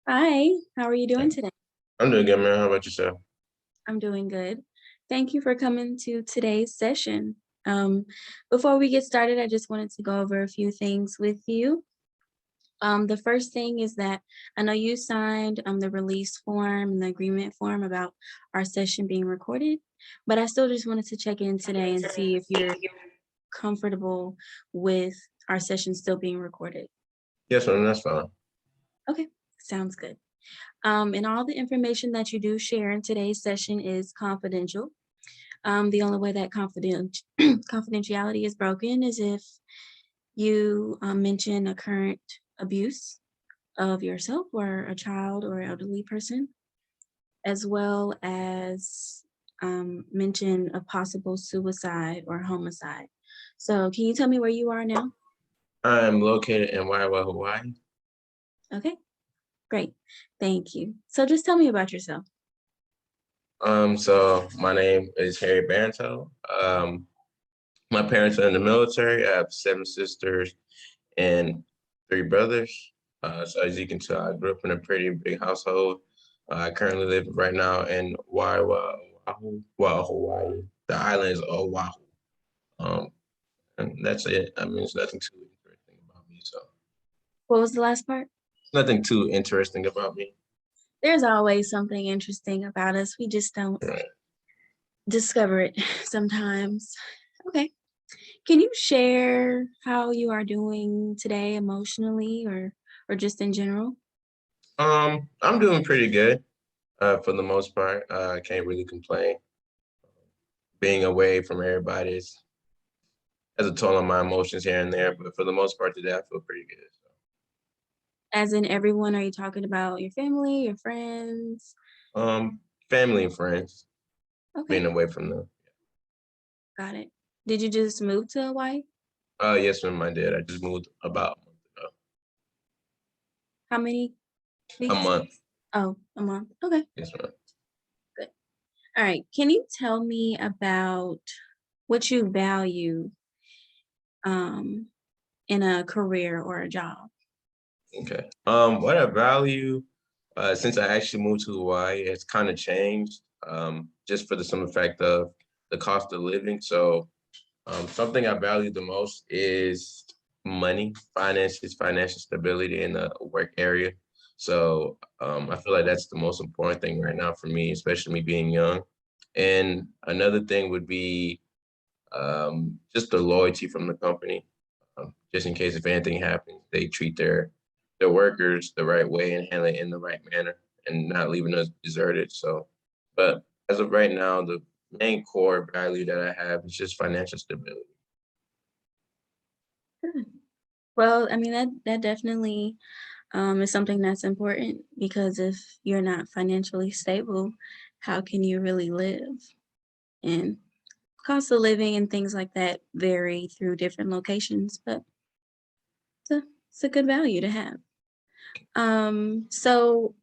Hi, how are you doing today? I'm doing good, man. How about yourself? I'm doing good. Thank you for coming to today's session. Um, Before we get started, I just wanted to go over a few things with you. The first thing is that I know you signed the release form and the agreement form about our session being recorded, but I still just wanted to check in today and see if you're comfortable with our session still being recorded. Yes, man. That's fine. Okay, sounds good. And all the information that you do share in today's session is confidential. The only way that confidentiality is broken is if you mention a current abuse of yourself or a child or elderly person, as well as mention a possible suicide or homicide. So, can you tell me where you are now? I'm located in Wawa, Hawaii. Okay, great. Thank you. So, just tell me about yourself. So my name is Harry Banto. My parents are in the military. I have seven sisters and three brothers. So as you can tell, I grew up in a pretty big household. I currently live right now in Wawa, Oahu, well, Hawaii. The island is Oahu. Um, and that's it. I mean, it's nothing too interesting about me. So What was the last part? nothing too interesting about me. There's always something interesting about us. We just don't Right. discover it sometimes. Okay. Can you share how you are doing today emotionally or just in general? I'm doing pretty good for the most part. I can't really complain. Being away from everybody has a toll on my emotions here and there, but for the most part today, I feel pretty good. As in everyone, are you talking about your family, your friends? Family and friends, Okay, being away from them. got it. Did you just move to Hawaii? Yes, ma'am, I did. I just moved about a month ago. How many A weeks? month. Oh, a month. Okay, Yes, ma'am. good. All right. Can you tell me about what you value um, in a career or a job? Okay. What I value, since I actually moved to Hawaii, it's kind of changed. Just for the simple fact of the cost of living. So something I value the most is money, finances, financial stability in the work area. So I feel like that's the most important thing right now for me, especially me being young. And another thing would be just the loyalty from the company. Just in case if anything happens, they treat their workers the right way and handle it in the right manner and not leaving us deserted. So, but as of right now, the main core value that I have is just financial stability. Good. Well, I mean that definitely is something that's important because if you're not financially stable, how can you really live? And cost of living and things like that vary through different locations, but it's a good value to have. So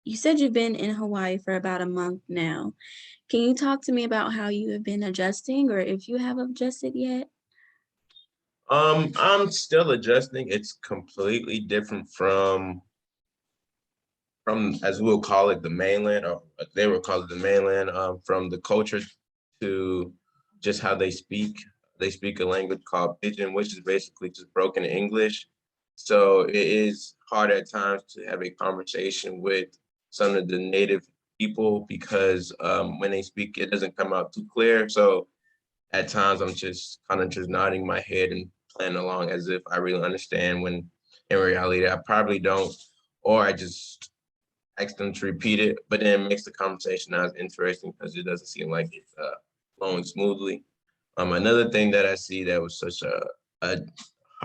you said you've been in Hawaii for about a month now. Can you talk to me about how you have been adjusting or if you have adjusted yet? I'm still adjusting. It's completely different from as we'll call it the mainland, or they will call it the mainland. From the culture to just how they speak. They speak a language called Pidgin, which is basically just broken English. So it is hard at times to have a conversation with some of the native people because when they speak, it doesn't come out too clear. So at times I'm just kind of just nodding my head and playing along as if I really understand when in reality I probably don't, or I just ask them to repeat it, but then it makes the conversation not as interesting because it doesn't seem like it's flowing smoothly. Another thing that I see that was such a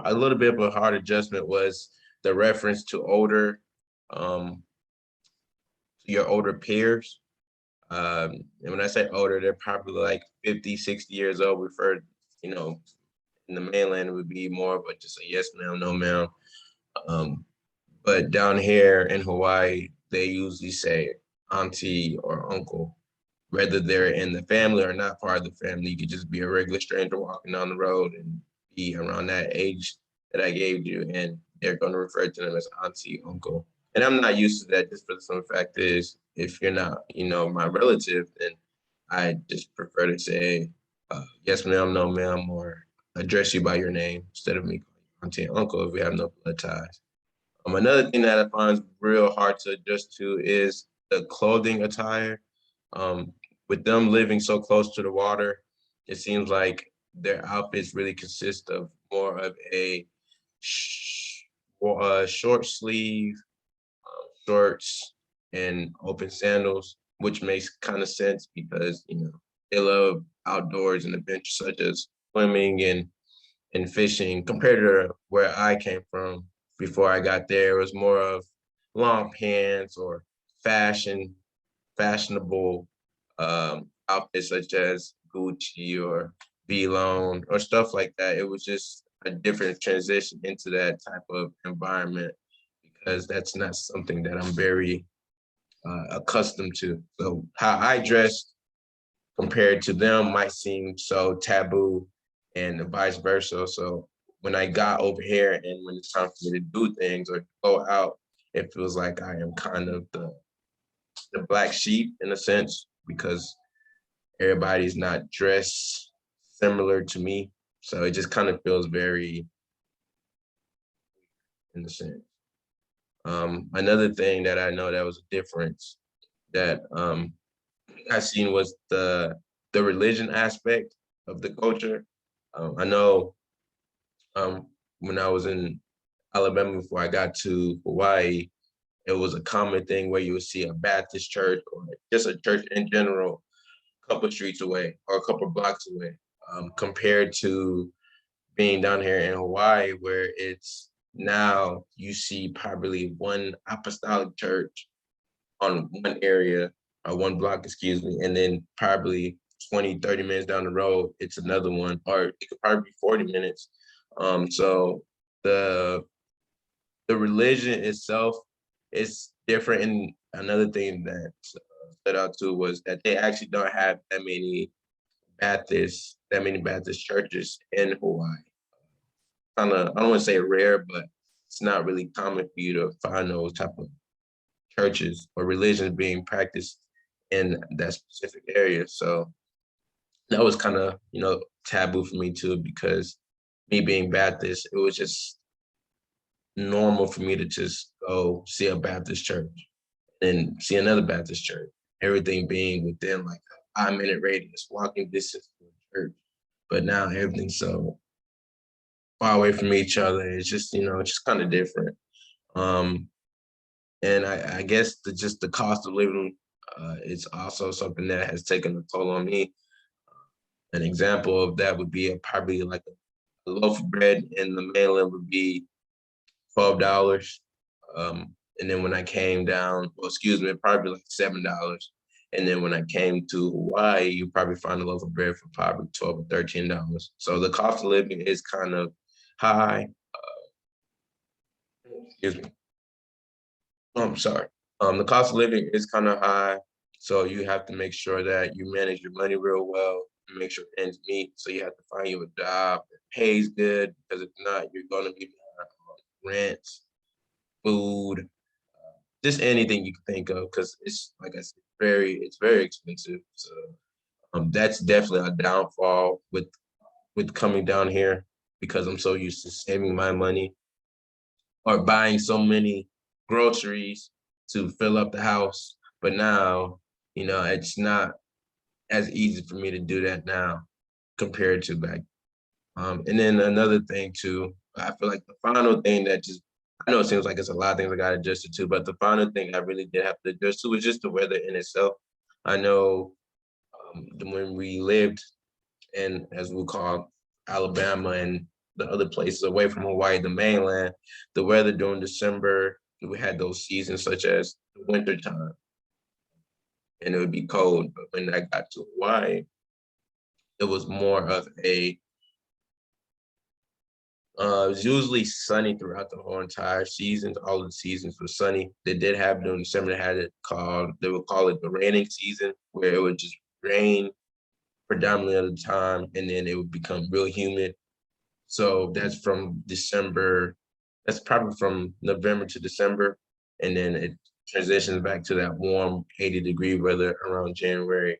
a little bit of a hard adjustment was the reference to um, your older peers. And when I say older, they're probably like 50, 60 years old. Referred, you know, in the mainland, it would be more of a just a yes, ma'am, no, ma'am. Um, but down here in Hawaii, they usually say auntie or uncle, whether they're in the family or not part of the family. You could just be a regular stranger walking down the road and be around that age that I gave you, and they're going to refer to them as auntie, uncle. And I'm not used to that. Just for the simple fact is, if you're not, my relative, then I just prefer to say, yes, ma'am, no, ma'am, or address you by your name instead of me calling you auntie and uncle if we have no blood ties. Another thing that I find real hard to adjust to is the clothing attire. Um, with them living so close to the water, it seems like their outfits really consist of more of a short sleeve shorts and open sandals, which makes kind of sense because they love outdoors and adventures such as swimming and fishing. Compared to where I came from before I got there, it was more of long pants or fashionable outfits such as Gucci or V-Lone or stuff like that. It was just a different transition into that type of environment because that's not something that I'm very accustomed to. So how I dress compared to them might seem so taboo and vice versa. So when I got over here and when it's time for me to do things or go out, it feels like I am kind of the black sheep in a sense because everybody's not dressed similar to me. So it just kind of feels very in a sense. Another thing that I know that was a difference that I seen was the religion aspect of the culture. I know when I was in Alabama before I got to Hawaii, it was a common thing where you would see a Baptist church or just a church in general, a couple streets away or a couple blocks away, compared to being down here in Hawaii, where it's now you see probably one apostolic church on one area or one block, excuse me, and then probably 20, 30 minutes down the road, it's another one, or it could probably be 40 minutes. So the the religion itself is different. And another thing that stood out too was that they actually don't have that many Baptist churches in Hawaii. Kind of, I don't want to say rare, but it's not really common for you to find those type of churches or religions being practiced in that specific area. So that was kind of, taboo for me too, because me being Baptist, it was just normal for me to just go see a Baptist church and see another Baptist church, everything being within like a 5-minute radius, walking distance to a church. But now everything's so far away from each other. It's just, it's just kind of different. Um, and I guess just the cost of living is also something that has taken a toll on me. An example of that would be probably like a loaf of bread in the mainland would be $12. And then when I came down, well, excuse me, probably like $7. And then when I came to Hawaii, you probably find a loaf of bread for probably $12 or $13. So the cost of living is kind of high. Excuse me. Oh, I'm sorry. The cost of living is kind of high, so you have to make sure that you manage your money real well and make sure ends meet. So you have to find you a job that pays good, because if not, you're going to be behind on rent, food, just anything you can think of, because it's like I said, it's very expensive. So that's definitely a downfall with coming down here because I'm so used to saving my money or buying so many groceries to fill up the house. But now, it's not as easy for me to do that now compared to back. And then another thing too, I feel like the final thing that just, I know it seems like it's a lot of things I got adjusted to, but the final thing I really did have to adjust to was just the weather in itself. I know when we lived in, as we call Alabama and the other places away from Hawaii, the mainland, the weather during December, we had those seasons such as the winter time, and it would be cold. But when I got to Hawaii, it was more of it was usually sunny throughout the whole entire season. All of the seasons were sunny. They did have during December, they would call it the raining season, where it would just rain predominantly of the time, and then it would become real humid. So that's from December. That's probably from November to December, and then it transitions back to that warm 80-degree weather around January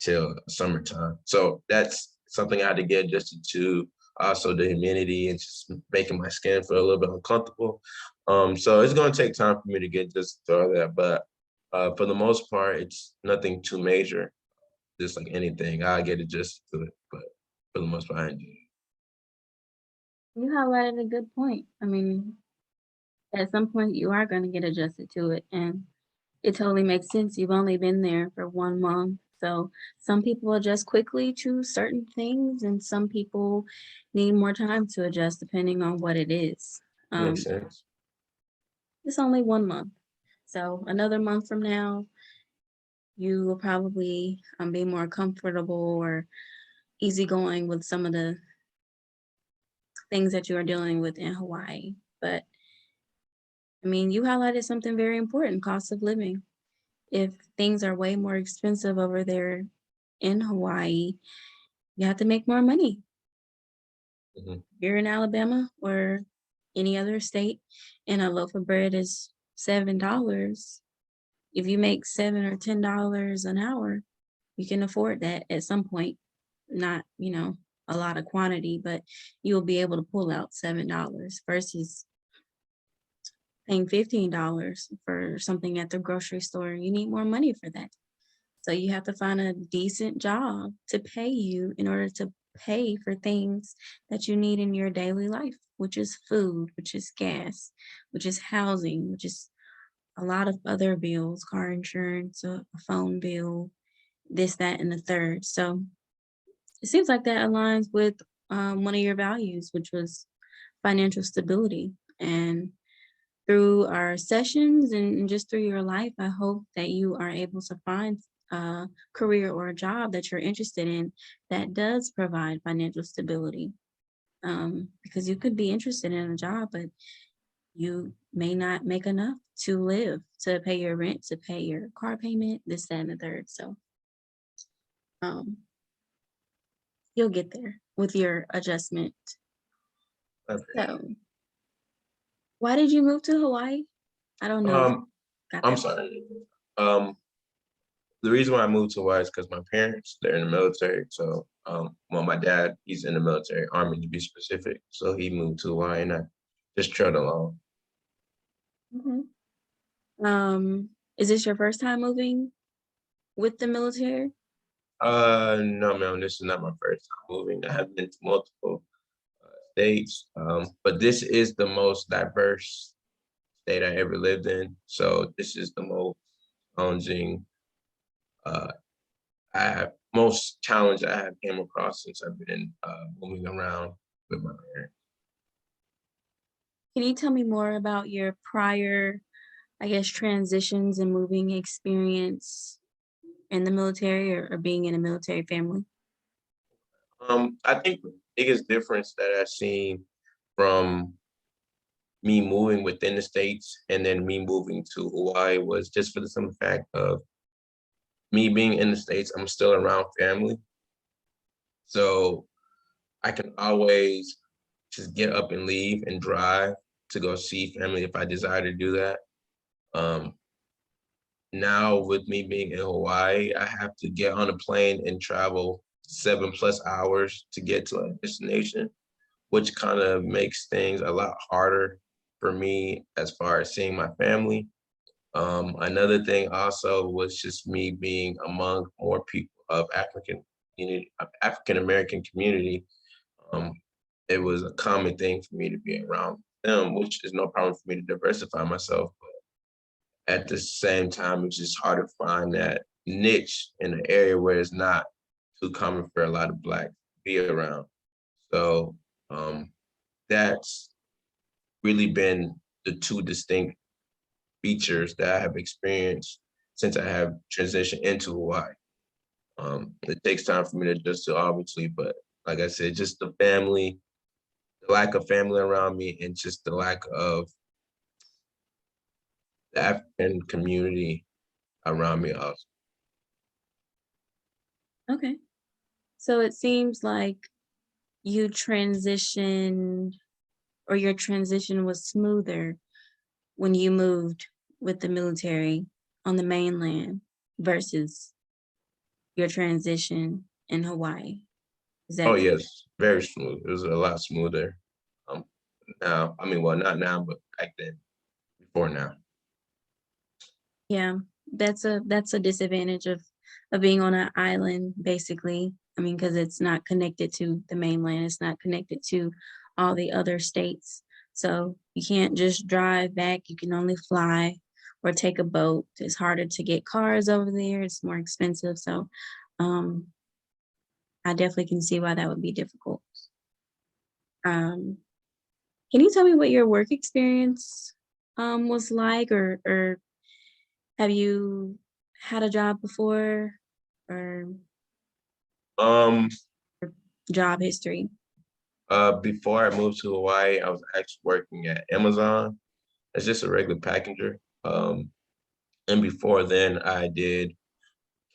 till summertime. So that's something I had to get adjusted to. Also the humidity and just making my skin feel a little bit uncomfortable. So it's gonna take time for me to get just to all that, but for the most part, it's nothing too major. Just like anything, I get adjusted to it, but for the most part, I enjoy it. You highlighted a good point. I mean, at some point you are going to get adjusted to it, and it totally makes sense. You've only been there for 1 month. So some people adjust quickly to certain things, and some people need more time to adjust depending on what it is. Makes Um, sense. it's only 1 month. So another month from now, you will probably be more comfortable or easygoing with some of the things that you are dealing with in Hawaii. But I mean, you highlighted something very important: cost of living. If things are way more expensive over there in Hawaii, you have to make more money. Mhm. You're in Alabama or any other state, and a loaf of bread is $7. If you make $7 or $10 an hour, you can afford that at some point. Not, a lot of quantity, but you'll be able to pull out $7 versus paying $15 for something at the grocery store. You need more money for that. So you have to find a decent job to pay you in order to pay for things that you need in your daily life, which is food, which is gas, which is housing, which is a lot of other bills, car insurance, a phone bill, this, that, and the third. So it seems like that aligns with one of your values, which was financial stability. And through our sessions and just through your life, I hope that you are able to find a career or a job that you're interested in that does provide financial stability. Because you could be interested in a job, but you may not make enough to live, to pay your rent, to pay your car payment, this, that, and the third. So um, you'll get there with your adjustment. Okay. So why did you move to Hawaii? I don't know if I Um, got I'm that. sorry. Um, the reason why I moved to Hawaii is because my parents, they're in the military. So, well, my dad, he's in the military, Army to be specific. So he moved to Hawaii and I just trailed along. Mhm. Is this your first time moving with the military? No, ma'am, this is not my first time moving. I have been to multiple states, but this is the most diverse state I ever lived in. So this is the most challenging, uh, most challenge I have came across since I've been moving around with my parents. Can you tell me more about your prior, I guess, transitions and moving experience in the military or being in a military family? I think the biggest difference that I've seen from me moving within the states and then me moving to Hawaii was just for the simple fact of me being in the states. I'm still around family, so I can always just get up and leave and drive to go see family if I desire to do that. Um, Now with me being in Hawaii, I have to get on a plane and travel 7+ hours to get to a destination, which kind of makes things a lot harder for me as far as seeing my family. Another thing also was just me being among more people of African American community. Um, it was a common thing for me to be around them, which is no problem for me to diversify myself. At the same time, it's just hard to find that niche in an area where it's not too common for a lot of Black to be around. So um, that's really been the two distinct features that I have experienced since I have transitioned into Hawaii. It takes time for me to adjust to, obviously, but like I said, just the lack of family around me, and just the lack of the African community around me also. Okay. So it seems like you transitioned or your transition was smoother when you moved with the military on the mainland versus your transition in Hawaii? Is Oh that yes, very smooth. It was a lot smoother. Um, Now, I mean, well, not now, but back then, before now. yeah, that's a disadvantage of being on an island, basically. I mean, because it's not connected to the mainland, it's not connected to all the other states. So you can't just drive back, you can only fly or take a boat. It's harder to get cars over there, it's more expensive. So um, I definitely can see why that would be difficult. Um, can you tell me what your work experience was like, or have you had a job before or Um, job history? Before I moved to Hawaii, I was actually working at Amazon as just a regular packager. And before then, I did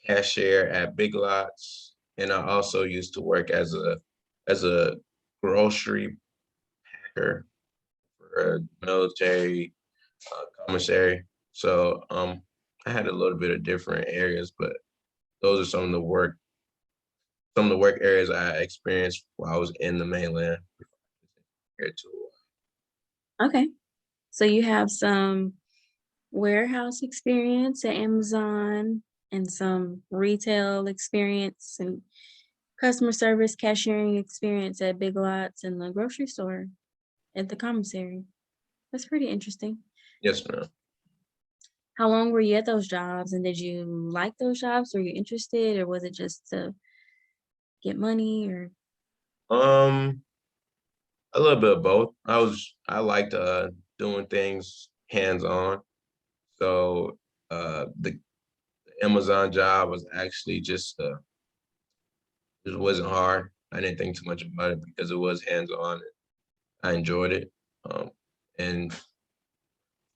cashier at Big Lots, and I also used to work as a grocery packer for a military commissary. So I had a little bit of different areas, but those are some of the work areas I experienced while I was in the mainland here too. Okay. So you have some warehouse experience at Amazon and some retail experience and customer service cashiering experience at Big Lots and the grocery store at the commissary. That's pretty interesting. Yes, ma'am. How long were you at those jobs and did you like those jobs? Were you interested or was it just to get money or Um, a little bit of both. I liked doing things hands on. So the Amazon job was actually just it wasn't hard. I didn't think too much about it because it was hands on. I enjoyed it. Um, and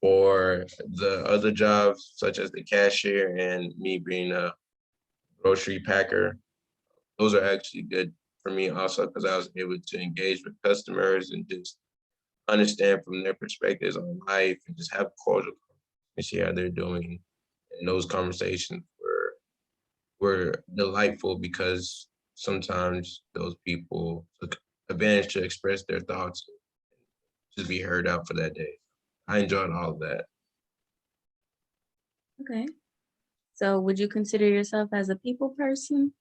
for the other jobs, such as the cashier and me being a grocery packer, those are actually good for me also because I was able to engage with customers and just understand from their perspectives on life and just have cordial and see how they're doing. And those conversations were delightful because sometimes those people took advantage to express their thoughts, just be heard out for that day. I enjoyed all of that. okay. So would you consider yourself as a people person?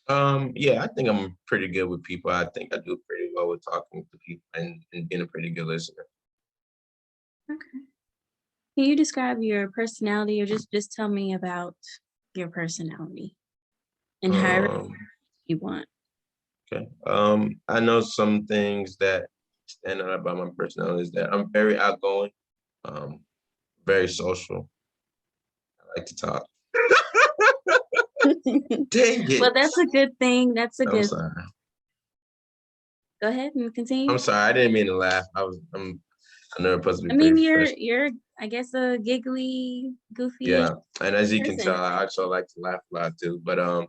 Yeah, I think I'm pretty good with people. I think I do pretty well with talking to people and being a pretty good listener. Okay. Can you describe your personality or just tell me about your personality and however Um, you want? okay. I know some things that stand out about my personality is that I'm very outgoing, um, very social. I like to talk. Dang Well, it. that's a good thing. That's a I'm good sorry. Go ahead and I'm continue. sorry. I didn't mean to laugh. I know I'm supposed to I be very mean, professional. you're I guess a giggly, goofy Yeah. And as you can person. tell, I also like to laugh a lot too. But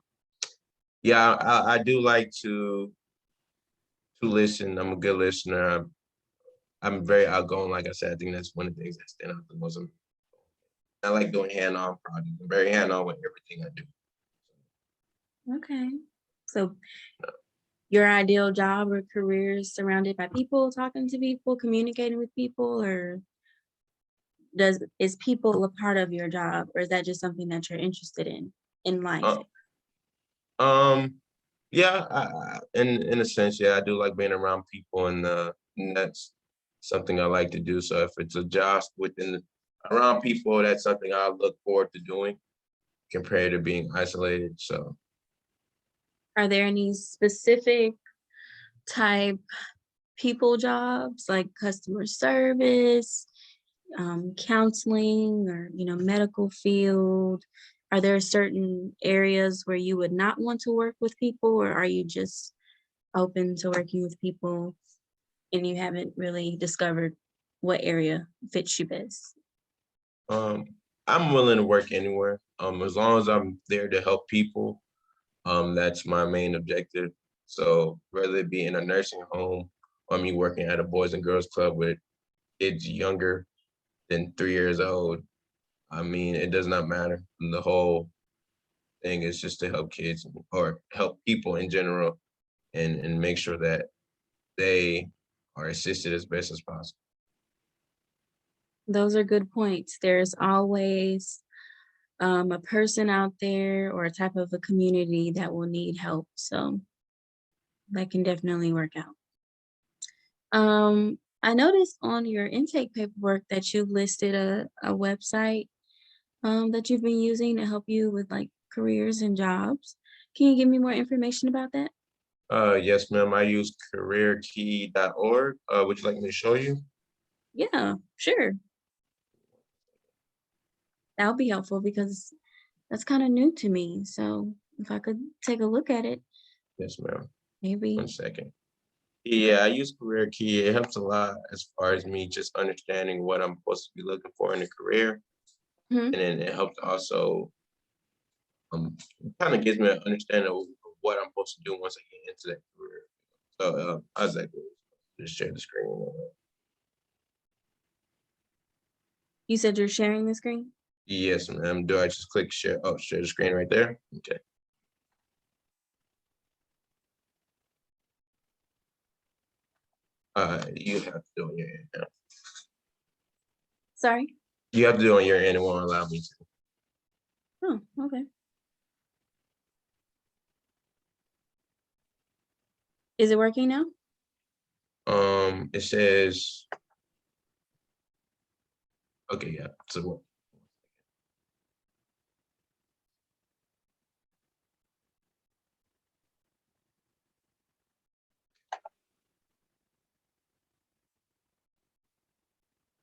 yeah, I do like to listen. I'm a good listener. I'm very outgoing. Like I said, I think that's one of the things that stand out the most. I like doing hand-on projects. I'm very hand-on with everything I do. Okay. So your ideal job or career is surrounded by people, talking to people, communicating with people, or does is people a part of your job, or is that just something that you're interested in life? Uh, um, yeah, in a sense, yeah, I do like being around people, and that's something I like to do. So if it's a job around people, that's something I look forward to doing compared to being isolated. So Are there any specific type people jobs like customer service, counseling, or medical field? Are there certain areas where you would not want to work with people, or are you just open to working with people and you haven't really discovered what area fits you best? um, I'm willing to work anywhere. As long as I'm there to help people, that's my main objective. So whether it be in a nursing home or me working at a boys and girls club with kids younger, than 3 years old. I mean, it does not matter. The whole thing is just to help kids or help people in general and make sure that they are assisted as best as possible. Those are good points. There's always a person out there or a type of a community that will need help. So that can definitely work out. I noticed on your intake paperwork that you listed a website that you've been using to help you with like careers and jobs. Can you give me more information about that? Yes, ma'am. I use careerkey.org. Would you like me to show you? Yeah, sure. That would be helpful because that's kind of new to me. So if I could take a look at it, Yes, ma'am. maybe. 1 second. Yeah, I use Career Key. It helps a lot as far as me just understanding what I'm supposed to be looking for in a career. Mhm. And then it helps also kind of gives me an understanding of what I'm supposed to do once I get into that career. So I was like, just share the screen. You said you're sharing the screen? Yes, ma'am. Do I just click share? Oh, share the screen right there. Okay. You have to do it on your end now. Sorry. You have to do it on your end. It won't allow me to. Oh, okay. Is it working now? It says, okay, yeah. So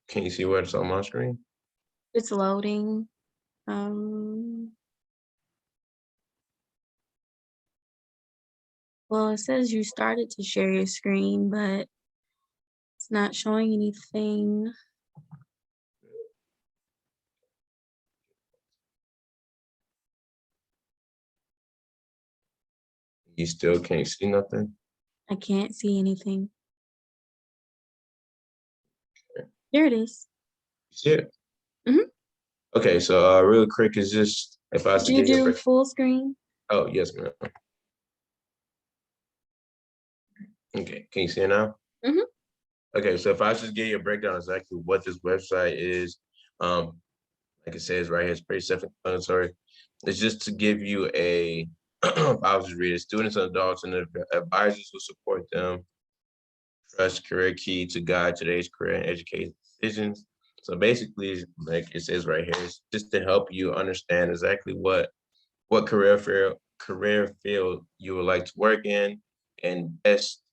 can you see what's on my screen? It's loading. Um, well, it says you started to share your screen, but it's not showing anything. You still can't see nothing? I can't see anything. There it is. You see it? Mhm. Okay, so real quick is just if I was Did to you give you a do break. full screen? Oh, yes, ma'am. Okay, can you see it now? Mhm. Okay, so if I just give you a breakdown exactly what this website is, um, like it says right here, it's pretty self-explanatory. It's just to give you a, I'll just read it. Students and adults and advisors who support them trust Career Key to guide today's career and education decisions. So basically, like it says right here, it's just to help you understand exactly what career field you would like to work in, and best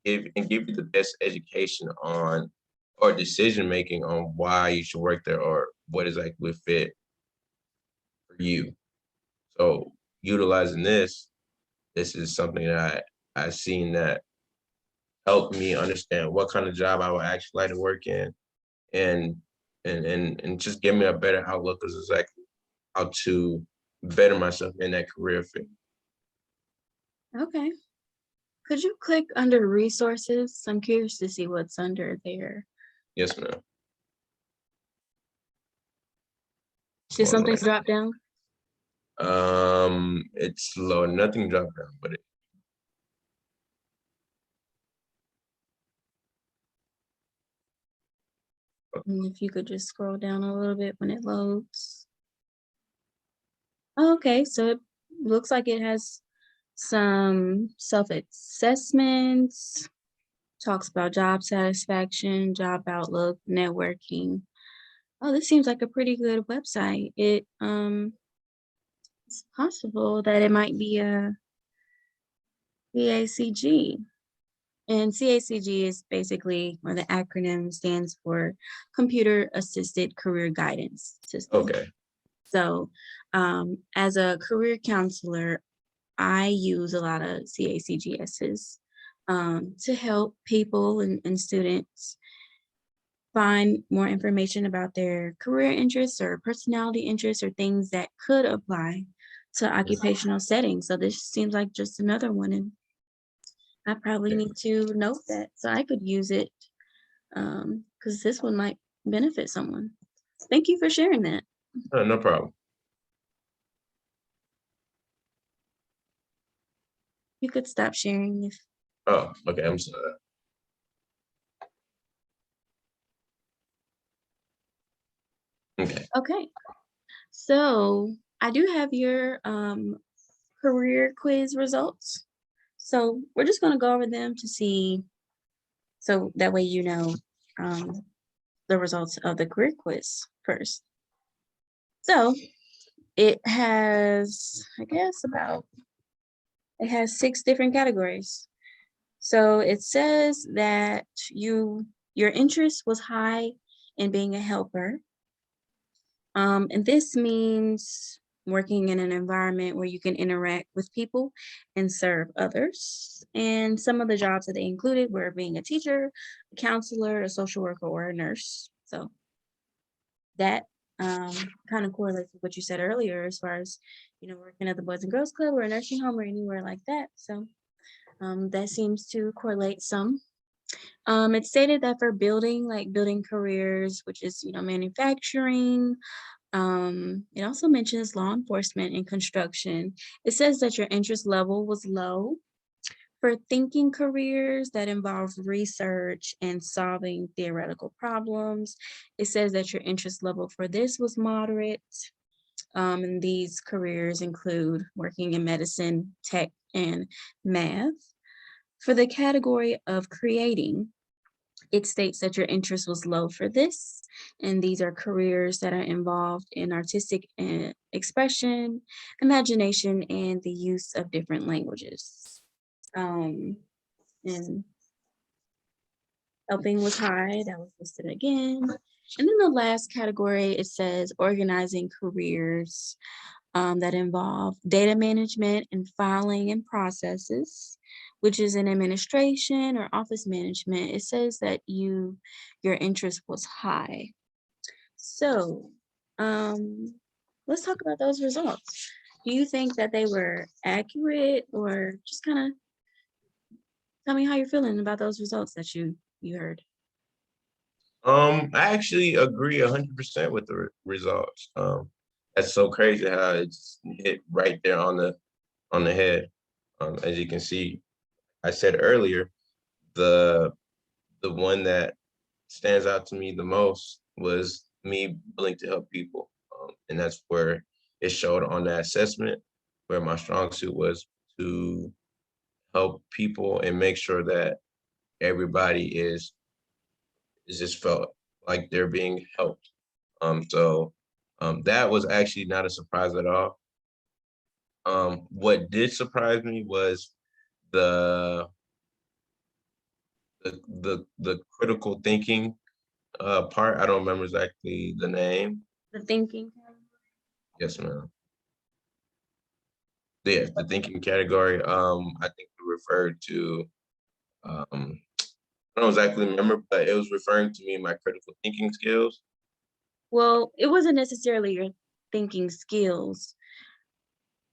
give you the best education on or decision making on why you should work there or what exactly would fit for you. So utilizing this is something that I've seen that helped me understand what kind of job I would actually like to work in and and just give me a better outlook as exactly how to better myself in that career field. Okay. Could you click under resources? I'm curious to see what's under there. Yes, ma'am. Did Hold something on. drop down? It's low, nothing dropped down, but And if you could just scroll down a little bit when it loads. Oh, okay, so it looks like it has some self-assessments, talks about job satisfaction, job outlook, networking. Oh, this seems like a pretty good website. It's possible that it might be a CACG. And CACG is basically, or the acronym stands for Computer Assisted Career Guidance System. okay. So, as a career counselor, I use a lot of CACGSs to help people and students find more information about their career interests or personality interests or things that could apply to occupational settings. So this seems like just another one, and I probably Okay. need to note that so I could use it because this one might benefit someone. Thank you for sharing that. No problem. You could stop sharing if Oh, okay. I'm sorry. Okay. okay. So I do have your career quiz results. So we're just going to go over them to see, so that way you know um, the results of the career quiz first. So it has, I guess, it has 6 different categories. So it says that your interest was high in being a helper. And this means working in an environment where you can interact with people and serve others. And some of the jobs that they included were being a teacher, a counselor, a social worker, or a nurse. So that kind of correlates with what you said earlier, as far as working at the Boys and Girls Club or a nursing home or anywhere like that. So that seems to correlate some. It stated that for building careers, which is manufacturing. It also mentions law enforcement and construction. It says that your interest level was low. For thinking careers that involve research and solving theoretical problems, it says that your interest level for this was moderate. And these careers include working in medicine, tech, and math. For the category of creating, it states that your interest was low for this, and these are careers that are involved in artistic expression, imagination, and the use of different languages. Um, and helping was high, that was listed again. And then the last category, it says organizing careers that involve data management and filing and processes, which is in administration or office management. It says that your interest was high. So let's talk about those results. Do you think that they were accurate, or just kind of tell me how you're feeling about those results that you heard? I actually agree 100% with the results. That's so crazy how it's hit right there on the head. As you can see, I said earlier, the the one that stands out to me the most was me willing to help people, and that's where it showed on that assessment, where my strong suit was to help people and make sure that everybody is just felt like they're being helped. That was actually not a surprise at all. What did surprise me was the the critical thinking part. I don't remember exactly the name. The thinking. Yes, ma'am. Yeah, the thinking category. I think it referred to I don't exactly remember, but it was referring to me and my critical thinking skills. Well, it wasn't necessarily your thinking skills.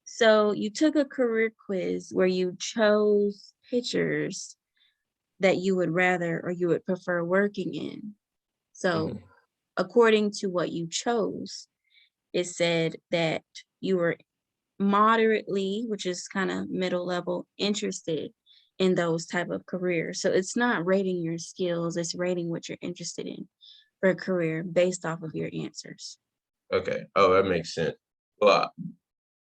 So you took a career quiz where you chose pictures that you would rather or you would prefer working in. So Mhm. according to what you chose, it said that you were moderately, which is kind of middle level, interested in those type of careers. So it's not rating your skills, it's rating what you're interested in for a career based off of your answers. Okay. Oh, that makes sense. Well,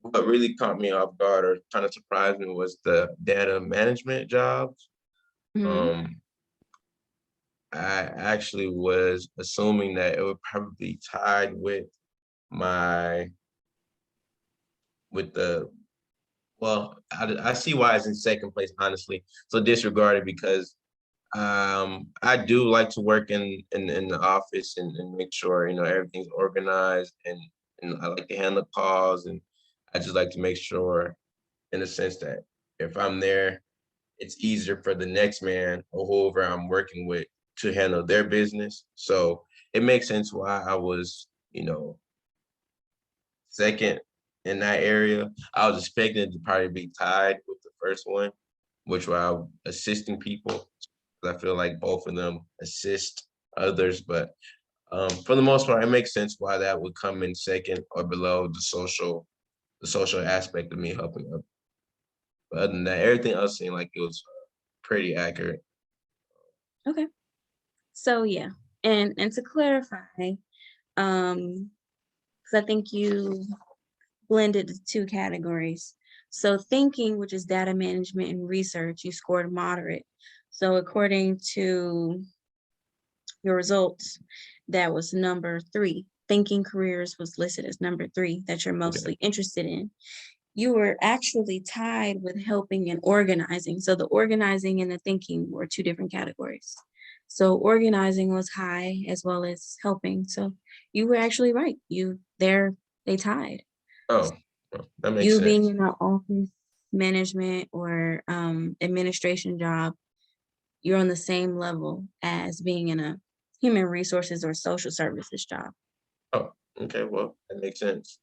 what really caught me off guard or kind of surprised me was the data management jobs. Mhm. Um, I actually was assuming that it would probably be tied my with the I see why it's in second place, honestly. So disregard it because I do like to work in the office and make sure everything's organized and I like to handle calls and I just like to make sure in the sense that if I'm there, it's easier for the next man or whoever I'm working with to handle their business. So it makes sense why I was, second in that area. I was expecting it to probably be tied with the first one, which were assisting people. I feel like both of them assist others, but For the most part, it makes sense why that would come in second or below the social aspect of me helping them. But other than that, everything else seemed like it was pretty accurate. Okay. So yeah. And to clarify, because I think you blended the two categories. So thinking, which is data management and research, you scored moderate. So according to your results, that was number 3. Thinking careers was listed as number 3 that you're Okay. mostly interested in. You were actually tied with helping and organizing. So the organizing and the thinking were 2 different categories. So organizing was high as well as helping. So you were actually right. They tied. Oh, well, that makes You being sense. in an office management or administration job, you're on the same level as being in a human resources or social services job. Oh, okay. Well, that makes sense.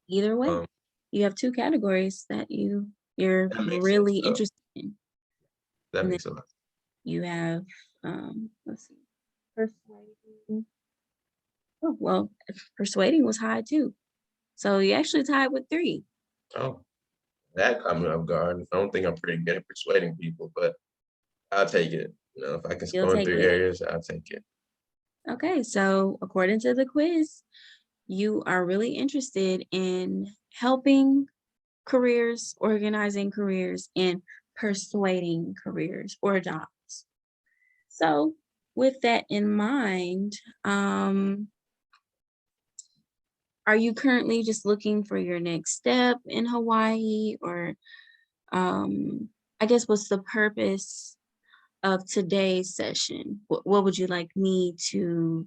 Either way, Um, you have 2 categories that you're that makes sense really though. interested in. That And then makes a lot. you have, let's see, persuading. Oh, well, persuading was high too. So you actually tied with 3. Oh, that caught me off guard. I don't think I'm pretty good at persuading people, but I'll take it. You know, if I can You'll score in take 3 it. areas, I'll take it. Okay, so according to the quiz, you are really interested in helping careers, organizing careers, and persuading careers or jobs. So, with that in mind, are you currently just looking for your next step in Hawaii, or I guess what's the purpose of today's session? What would you like me to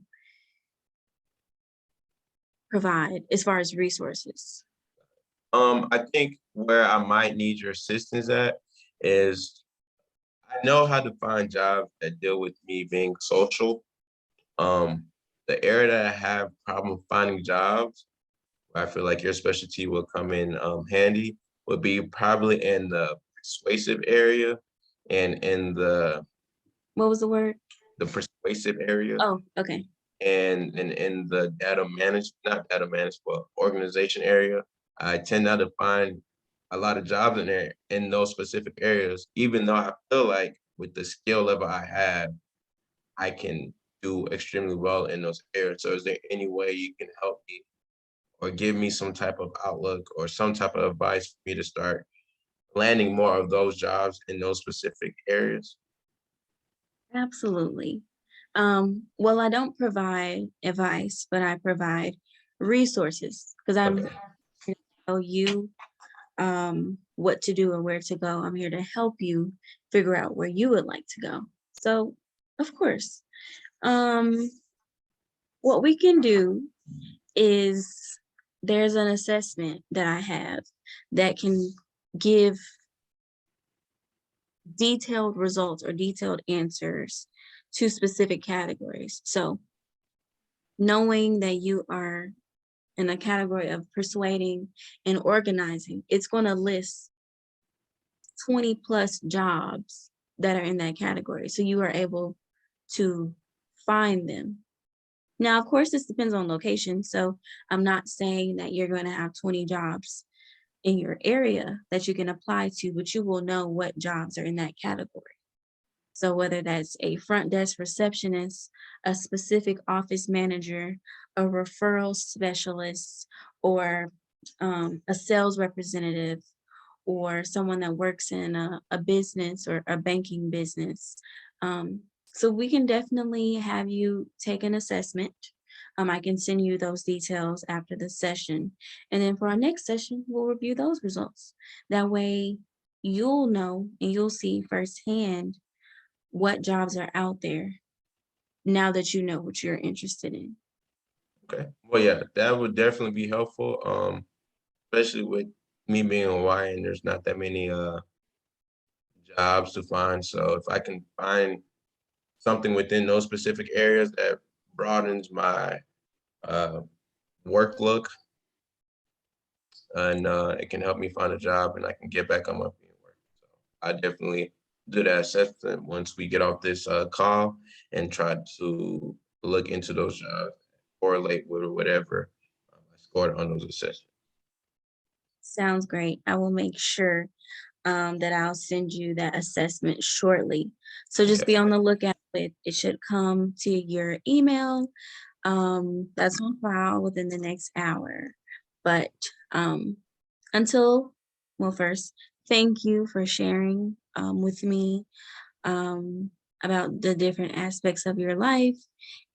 provide as far as resources? I think where I might need your assistance at is I know how to find jobs that deal with me being social. Um, the area that I have problem finding jobs, where I feel like your specialty will come in handy, would be probably in the persuasive area and in What was the word? the persuasive area Oh, okay. and in the not data management, but organization area. I tend not to find a lot of jobs in there in those specific areas, even though I feel like with the skill level I have, I can do extremely well in those areas. So is there any way you can help me or give me some type of outlook or some type of advice for me to start landing more of those jobs in those specific areas? Absolutely. Well, I don't provide advice, but I provide resources because I'm Okay. here to tell you what to do or where to go. I'm here to help you figure out where you would like to go. So, of course, um, what we can do is there's an assessment that I have that can give detailed results or detailed answers to specific categories. So, knowing that you are in a category of persuading and organizing, it's going to list 20 plus jobs that are in that category. So you are able to find them. Now, of course, this depends on location. So I'm not saying that you're going to have 20 jobs in your area that you can apply to, but you will know what jobs are in that category. So whether that's a front desk receptionist, a specific office manager, a referral specialist, or a sales representative, or someone that works in a business or a banking business. So we can definitely have you take an assessment. I can send you those details after the session. And then for our next session, we'll review those results. That way you'll know and you'll see firsthand what jobs are out there now that you know what you're interested in. Okay. Well, yeah, that would definitely be helpful. Especially with me being Hawaiian, there's not that many jobs to find. So if I can find something within those specific areas that broadens my uh, work look and it can help me find a job and I can get back on my feet and work. So I definitely do that assessment once we get off this call and try to look into those jobs, correlate with whatever I scored on those assessments. Sounds great. I will make sure that I'll send you that assessment shortly. So just Okay. be on the lookout. It should come to your email. That's on file within the next hour. But um, until, well, first, thank you for sharing with me about the different aspects of your life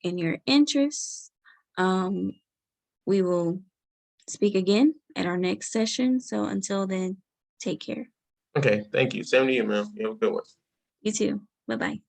and your interests. Um, we will speak again at our next session. So until then, take care. Okay, thank you. Same to you, man. You have a good one. You too. Bye bye.